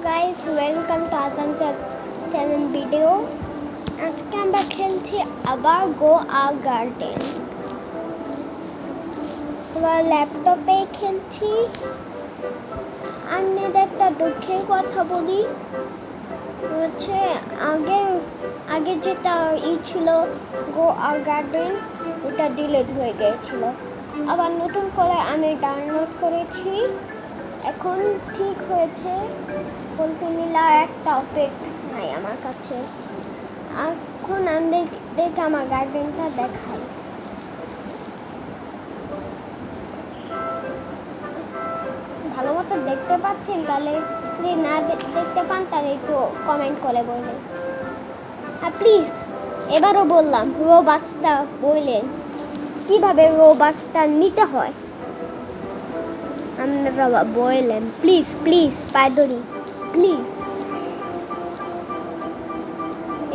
guys, welcome to Azam channel video. আজকে আমরা খেলছি আবার গো আ গার্ডেন। আমরা ল্যাপটপে খেলছি। আমি একটা দুঃখের কথা বলি, হচ্ছে আগে যেটা ছিল গো আ গার্ডেন, ওটা ডিলিট হয়ে গিয়েছিল। আবার নতুন করে আমি ডাউনলোড করেছি, এখন ঠিক হয়েছে বলতে নিলা। একটা অপেট নাই আমার কাছে। এখন আমি দেখে আমার গার্ডেনটা দেখাই। ভালো মতো দেখতে পাচ্ছেন? তাহলে যদি না দেখতে পান তাহলে একটু কমেন্ট করে বললেন। আর প্লিজ এবারও বললাম, রোবাক্সটা বললেন কিভাবে রোবাক্সটা নিতে হয় আপনারা বললেন। প্লিজ প্লিজ পায়দরি প্লিজ।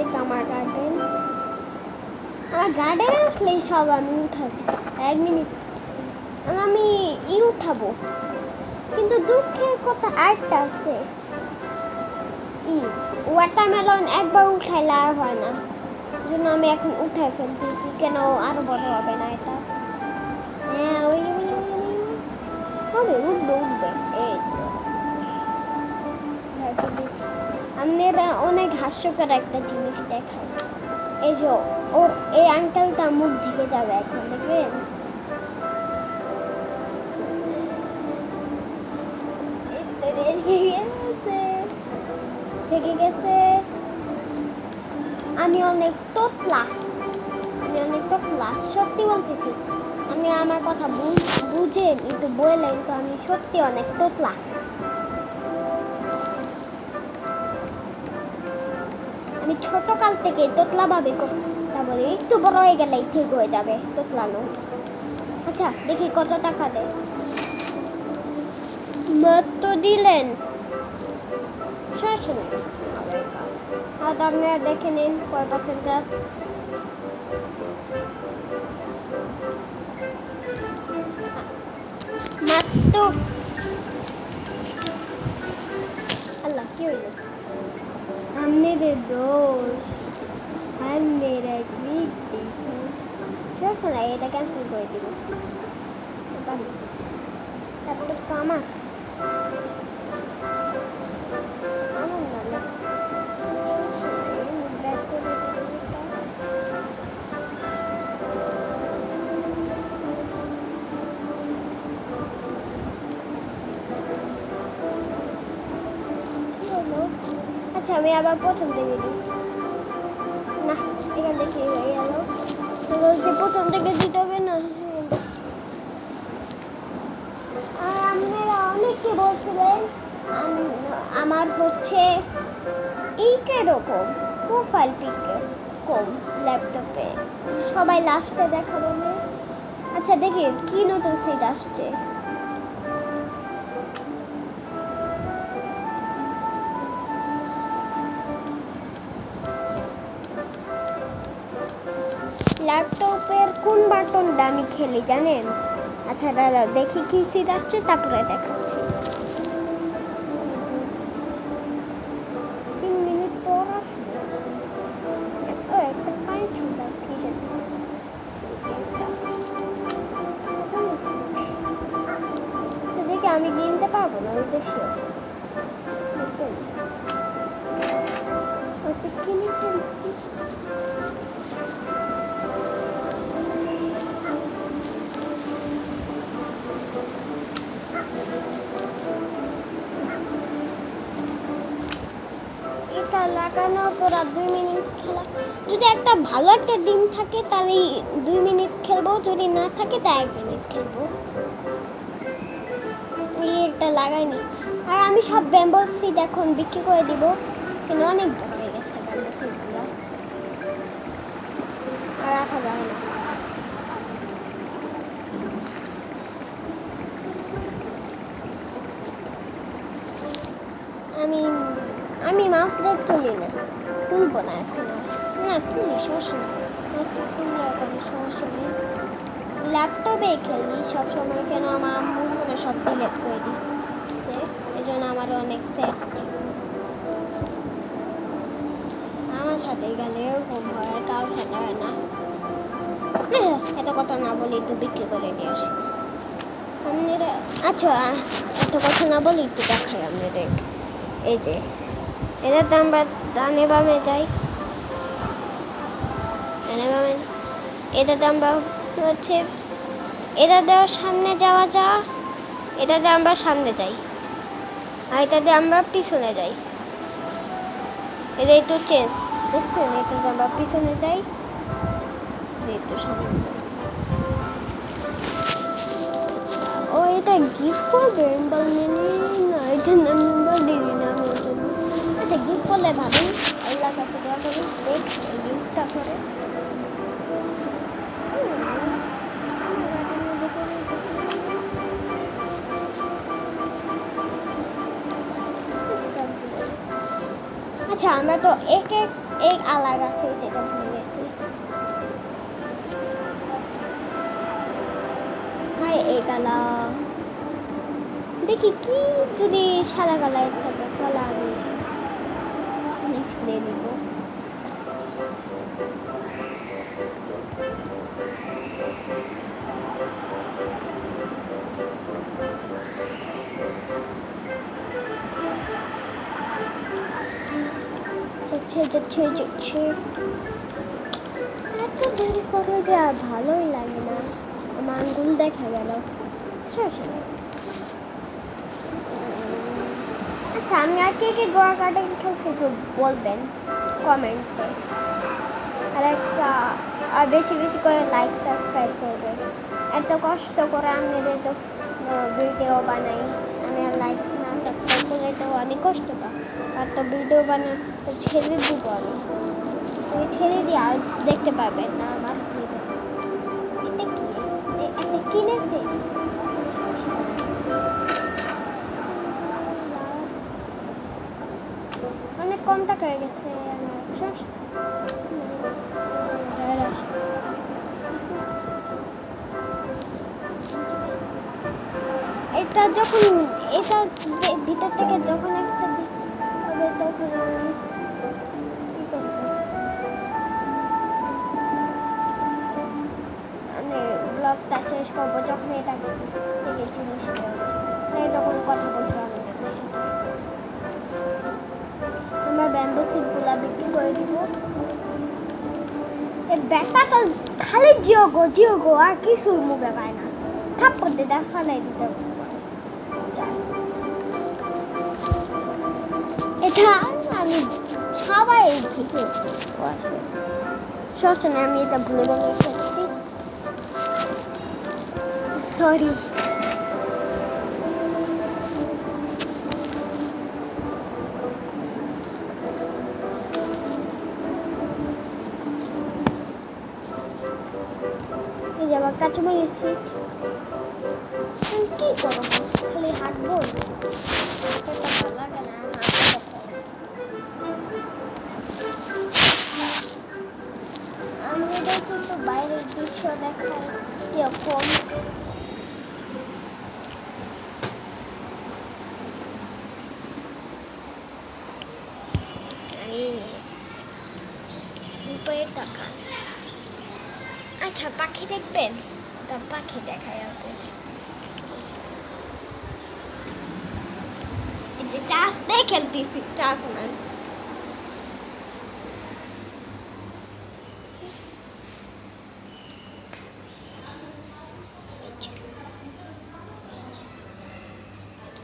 এটা আমার গার্ডেন। আমার গার্ডেনে আসলেই সব আমি উঠাবো। 1 মিনিট আমি উঠাবো, কিন্তু দুঃখের কথা আরেকটা আছে। ওয়াটারমেলন একবার উঠাইলে আর হয় না, জন্য আমি এখন উঠাই ফেলতেছি। কেন আরো বড় হবে না এটা? হ্যাঁ ওই হবে, উঠবে। এই আপনারা অনেক হাস্যকর একটা জিনিস দেখায়। এই যে ওর এই আঙ্কেলটা মুখ ঢেকে যাবে এখন, দেখবেন। ঢেকে গেছে। আমি অনেক তোতলা, সত্যি বলতেছি। আমি আমার কথা বুঝেন একটু বললেন তো, আমি সত্যি অনেক তোতলা। আমি ছোট কাল থেকে তোতলা ভাবে কথা বলি, একটু বড় হয়ে গেলেই ঠিক হয়ে যাবে তোতলানো। আচ্ছা দেখি কত টাকা দেয়। মাত্র দিলেন 600। আপনারা দেখে নিন কয় পার্সেন্টার। মাত্র আল্লাহ কি হইল? আপনাদের দোষ, আপনারা ক্লিক দিয়েছেন। চলছে না, এটা ক্যান্সেল করে দিব। ল্যাপটপটা আমার আচ্ছা, আমি আবার প্রথম থেকে দিই না, এখান থেকে হয়ে গেল। যে প্রথম থেকে দিতে হবে না। আর আপনারা অনেকে বলছিলেন আমার হচ্ছে এই কিরকম প্রোফাইল পিকের কম ল্যাপটপে, সবাই লাস্টে দেখাবো না। আচ্ছা দেখি কি নতুন সিট আসছে। ল্যাপটপের কোন বাটনটা আমি খেলি জানেন? আচ্ছা দাদা দেখি কি সিট আসছে, তারপরে দেখাচ্ছি। 3 মিনিট পর আসবে। একটা কারেন্ট ছিল কি জানি। আচ্ছা দেখি আমি কিনতে পারবো না, ওইটা শিওর। ওটা কিনে ফেলছি। এটা লাগানোর পর আর 2 মিনিট খেলা। যদি একটা ভালো একটা ডিম থাকে তাহলে 2 মিনিট খেলবো, যদি না থাকে তা 1 মিনিট খেলবো। এটা লাগাইনি। আর আমি সব ব্যাম্বো সিট এখন বিক্রি করে দিব, কিন্তু অনেক বড় হয়ে গেছে ব্যাম্বো সিটগুলো, আর রাখা যাবে না। আমি মাছ দেখ তুলি না, তুলবো না এখন। না তুলি, সমস্যা নেই। মাছ তুললে কোনো সমস্যা নেই। ল্যাপটপে খেলি সবসময়, কেন আমার আম্মু ফোনে সব ডিলিট করে দিচ্ছে, এই জন্য আমার অনেক সেফটি। সাথে গেলে ঘুম হয়, কারোর সাথে হয় না। এত কথা না বলি, একটু বিক্রি করে দিয়ে আসি আপনারা। আচ্ছা, এত কথা না বলি, একটু দেখাই আপনাদের। এই যে এটাতে আমরা ডানে বামে যাই, ডানে বামে। এটাতে আমরা হচ্ছে এটাতে সামনে যাওয়া যা, এটাতে আমরা সামনে যাই, আর এটাতে আমরা পিছনে যাই। এটা একটু চেঞ্জ দেখছেন, এটাতে আমরা পিছনে যাই, একটু সামনে যাই। ও এটা গিফট করবেন বললেন না, এটা নাম্বার দিবি না আমি। আচ্ছা, গিফট করলে ভাবি আল্লাহ কাছে দোয়া করি, দেখ গিফটটা করে। আচ্ছা, আমরা তো এক আলাদা আছে, যেটা ভুলে গেছি। হ্যাঁ, এক আলা দেখি কি যদি সাদা কালার থাকে তাহলে আমি লিখে দিব। যাচ্ছে এত দেরি করে যে আর ভালোই লাগে না, আমার আঙ্গুল দেখা গেল। আচ্ছা, আমি আর কে গোয়া গার্ডেন খেলছি একটু বলবেন কমেন্টে, আর একটা আর বেশি বেশি করে লাইক সাবস্ক্রাইব করবেন। এত কষ্ট করে আপনাদের তো ভিডিও বানাই, আমি আর লাইক না সাবস্ক্রাইব করলে তো আমি কষ্ট পাই। আর তো ভিডিও বানাই তো ছেড়ে দিব, আমি তুমি ছেড়ে দিয়ে আর দেখতে পাবেন না আমার ভিডিও। এটা কি, এটা কিনেছে অনেক কম টাকা হয়ে গেছে এটা যখন এটা ভিতর থেকে যখন একটা হবে তখন আমি কি করবো, মানে ব্লগটা শেষ করবো যখন এটা থেকে জিনিস তখন কথা বলবো আমাদের সাথে। আমরা ব্যাম্বু সিটগুলা বিক্রি করে দিব। এই ব্যাটাটা খালি জিও গো আর কিছু মুখে পায় না, থাপ্পড় দিয়ে ফালাই দিতে এটা আমি সবাই কিছু সমস্যা নেই, আমি এটা ভুলে বলে ফেলছি, সরি। এই যে আবার কাঁচামরিচ সিট, কি করবো খালি হাঁটবো, ভালো লাগে না। আমি দেখি তো বাইরের দৃশ্য দেখার কিরকম। আচ্ছা, পাখি দেখবেন, তা পাখি দেখায় আপনাদের। এই যে চাষ দিয়ে খেলতেছি, চাষ মান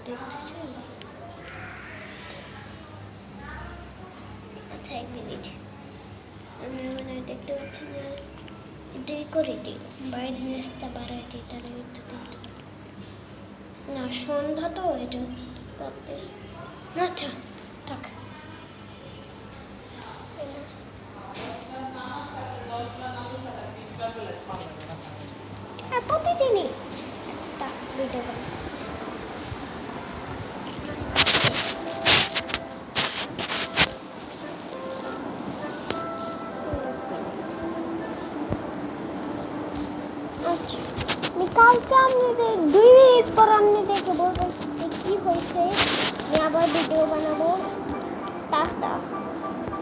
দেখতেছেন। আচ্ছা, এক মিনিট, আমি মনে দেখতে পাচ্ছি না, এটাই করে দিই, বাইরে নেস্তা বাড়াই দিই, তাহলে একটু দেখতে না, সন্ধ্যা তো এটা করতেছে। আচ্ছা, থাক। প্রতিদিনই একটা ভিডিও বানাই। আচ্ছা, কালকে আপনাদের 2 মিনিট পর আপনাদেরকে বলবো কি হয়েছে, আমি আবার ভিডিও বানাবো। টাটা।